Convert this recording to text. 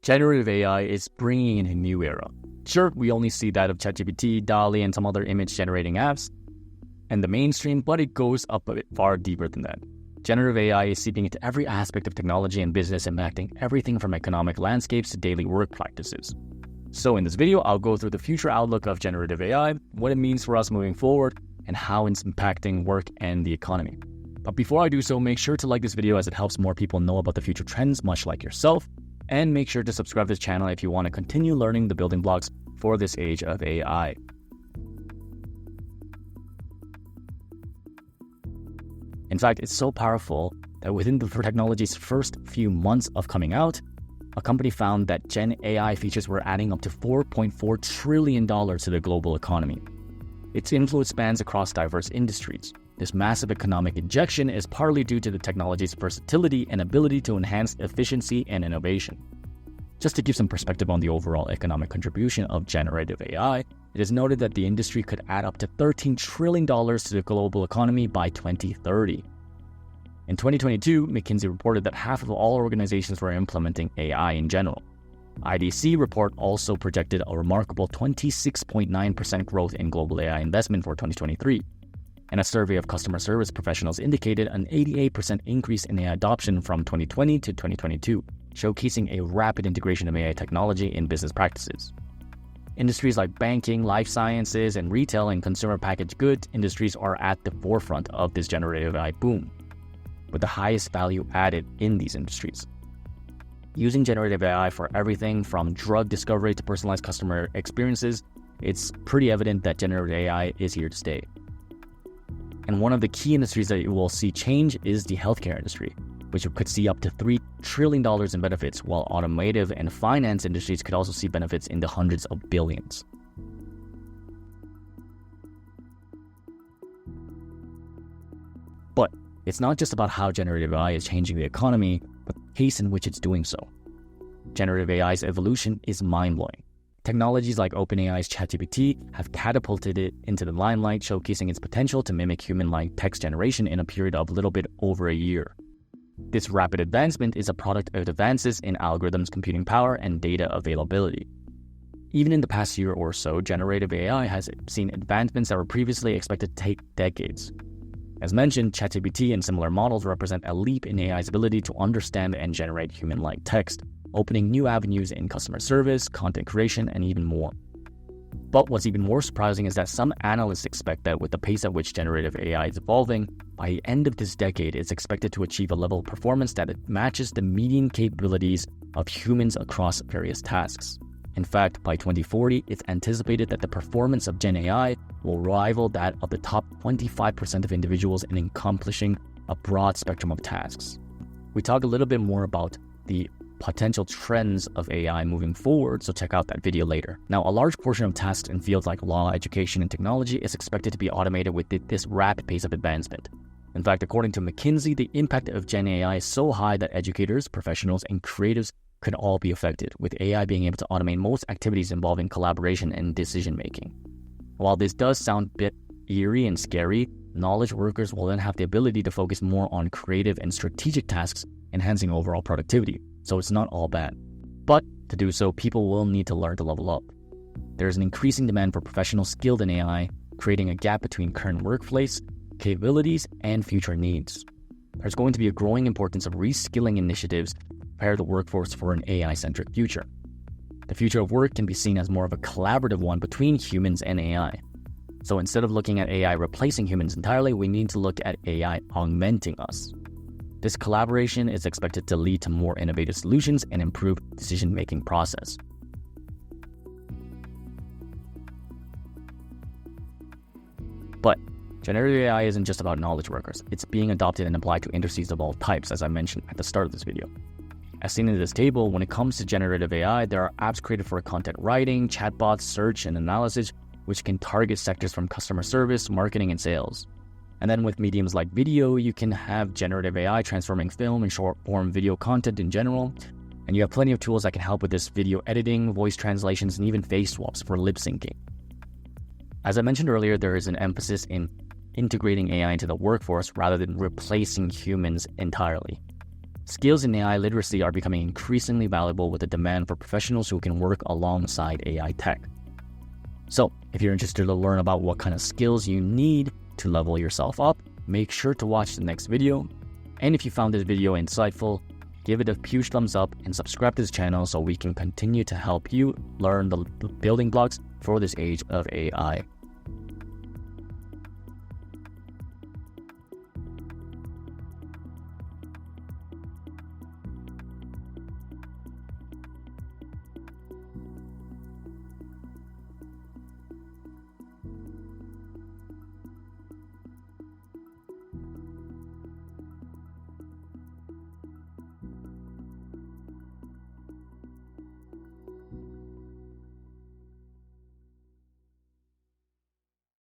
Generative AI is bringing in a new era. Sure, we only see that of ChatGPT, DALL-E, and some other image-generating apps and the mainstream, but it goes up a bit far deeper than that. Generative AI is seeping into every aspect of technology and business, impacting everything from economic landscapes to daily work practices. So in this video, I'll go through the future outlook of generative AI, what it means for us moving forward, and how it's impacting work and the economy. But before I do so, make sure to like this video as it helps more people know about the future trends, much like yourself, and make sure to subscribe to this channel if you want to continue learning the building blocks for this age of AI. In fact, it's so powerful that within the technology's first few months of coming out, a company found that Gen AI features were adding up to $4.4 trillion to the global economy. Its influence spans across diverse industries. This massive economic injection is partly due to the technology's versatility and ability to enhance efficiency and innovation. Just to give some perspective on the overall economic contribution of generative AI, it is noted that the industry could add up to $13 trillion to the global economy by 2030. In 2022, McKinsey reported that half of all organizations were implementing AI in general. IDC report also projected a remarkable 26.9% growth in global AI investment for 2023. And a survey of customer service professionals indicated an 88% increase in AI adoption from 2020 to 2022, showcasing a rapid integration of AI technology in business practices. Industries like banking, life sciences, and retail and consumer packaged goods industries are at the forefront of this generative AI boom, with the highest value added in these industries. Using generative AI for everything from drug discovery to personalized customer experiences, it's pretty evident that generative AI is here to stay. And one of the key industries that you will see change is the healthcare industry, which could see up to $3 trillion in benefits, while automotive and finance industries could also see benefits in the hundreds of billions. But it's not just about how generative AI is changing the economy, but the pace in which it's doing so. Generative AI's evolution is mind-blowing. Technologies like OpenAI's ChatGPT have catapulted it into the limelight, showcasing its potential to mimic human-like text generation in a period of a little bit over a year. This rapid advancement is a product of advances in algorithms, computing power, and data availability. Even in the past year or so, generative AI has seen advancements that were previously expected to take decades. As mentioned, ChatGPT and similar models represent a leap in AI's ability to understand and generate human-like text, opening new avenues in customer service, content creation, and even more. But what's even more surprising is that some analysts expect that with the pace at which generative AI is evolving, by the end of this decade, it's expected to achieve a level of performance that matches the median capabilities of humans across various tasks. In fact, by 2040, it's anticipated that the performance of Gen AI will rival that of the top 25% of individuals in accomplishing a broad spectrum of tasks. We talk a little bit more about the potential trends of AI moving forward, so check out that video later. Now, a large portion of tasks in fields like law, education, and technology is expected to be automated with this rapid pace of advancement. In fact, according to McKinsey, the impact of Gen AI is so high that educators, professionals, and creatives could all be affected, with AI being able to automate most activities involving collaboration and decision-making. While this does sound a bit eerie and scary, knowledge workers will then have the ability to focus more on creative and strategic tasks, enhancing overall productivity. So it's not all bad. But to do so, people will need to learn to level up. There's an increasing demand for professionals skilled in AI, creating a gap between current workplace capabilities and future needs. There's going to be a growing importance of reskilling initiatives to prepare the workforce for an AI-centric future. The future of work can be seen as more of a collaborative one between humans and AI. So instead of looking at AI replacing humans entirely, we need to look at AI augmenting us. This collaboration is expected to lead to more innovative solutions and improved decision-making process. But generative AI isn't just about knowledge workers. It's being adopted and applied to industries of all types, as I mentioned at the start of this video. As seen in this table, when it comes to generative AI, there are apps created for content writing, chatbots, search, and analysis, which can target sectors from customer service, marketing, and sales. And then with mediums like video, you can have generative AI transforming film and short-form video content in general. And you have plenty of tools that can help with this video editing, voice translations, and even face swaps for lip syncing. As I mentioned earlier, there is an emphasis in integrating AI into the workforce rather than replacing humans entirely. Skills in AI literacy are becoming increasingly valuable with the demand for professionals who can work alongside AI tech. So, if you're interested to learn about what kind of skills you need to level yourself up, make sure to watch the next video. And if you found this video insightful, give it a huge thumbs up and subscribe to this channel so we can continue to help you learn the building blocks for this age of AI.